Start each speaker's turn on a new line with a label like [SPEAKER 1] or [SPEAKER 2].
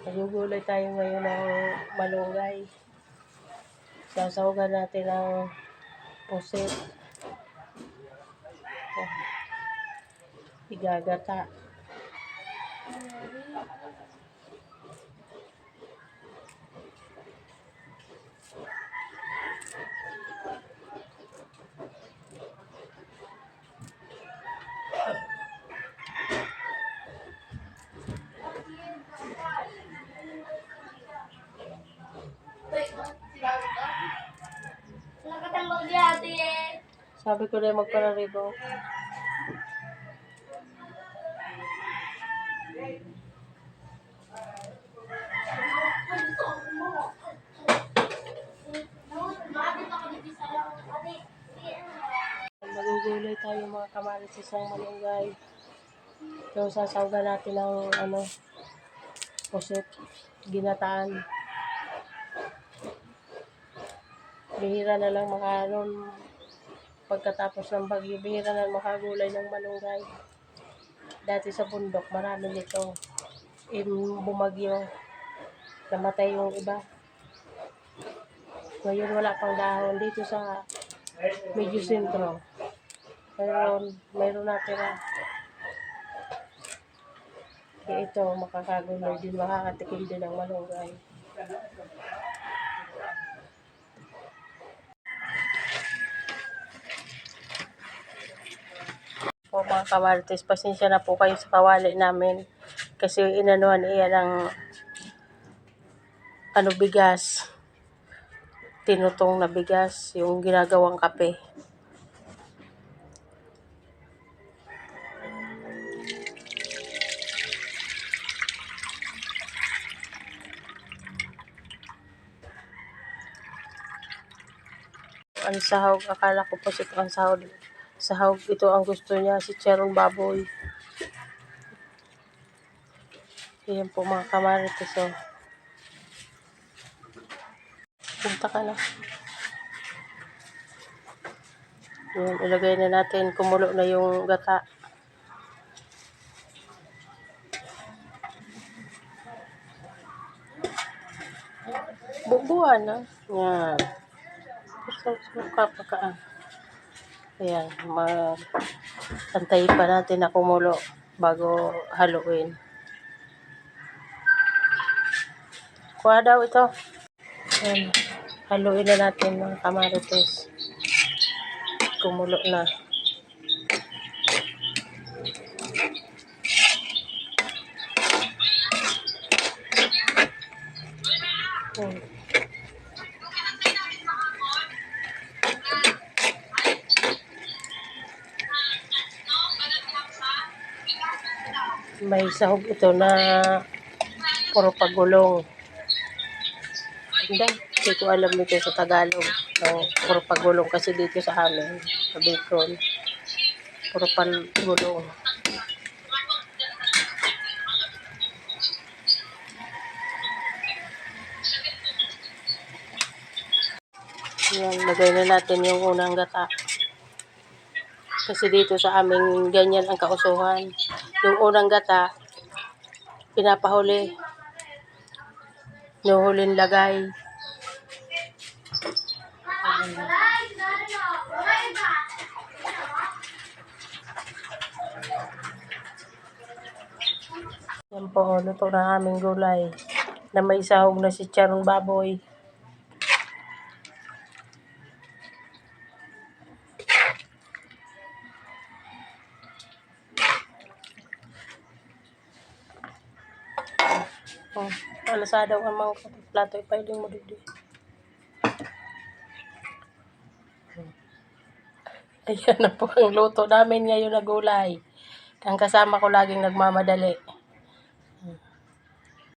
[SPEAKER 1] Nagugulay tayo ngayon ng malunggay. Sasawagan natin ang pusit. Igagata. Sabi ko na magpararibo. Magugulay tayo mga kamarites ng malunggay. So, sasawagan natin ng pusit, ginataan. Bihira na lang pagkatapos ng bagyo, bihira na makagulay ng malunggay. Dati sa bundok, marami nito. Bumagyo, namatay yung iba. Ngayon wala pang dahon dito sa medyo sentro. Mayroon natira. Kaya ito, makakagulay din, makakatikim din ng malunggay. Po mga kamarites, pasensya na po kayo sa kawali namin kasi inanuhan iyan ng bigas, tinutong na bigas, yung ginagawang kape. Ang sahog, akala ko po ito ang sahog. Sahog, ito ang gusto niya, si Cherong Baboy. Ayan po mga kamarites, oh. Punta ka na. Ayan, ilagay na natin, kumulo na yung gata. Bubuhan na. Ayan. Suka pa ka. Ayan, antayin pa natin na kumulo bago haluin. Kuha daw ito. Ayan, haluin na natin mga kamarites. Kumulo na. Ayan. May sahog ito na puro pagulong. Hindi ko alam nito sa Tagalog. Puro pagulong kasi dito sa amin, sa Bicol, puro pagulong. Yan, lagay na natin yung unang gata. Kasi dito sa amin, ganyan ang kausuhan. Yung unang gata, pinapahuli. Nuhulin lagay. Yan po, luto na aming gulay na may sahog na si Cherong Baboy. Alasadaw ang mga plato, ipailing mo dito. Ayan na po ang luto namin ngayon na gulay. Ang kasama ko laging nagmamadali.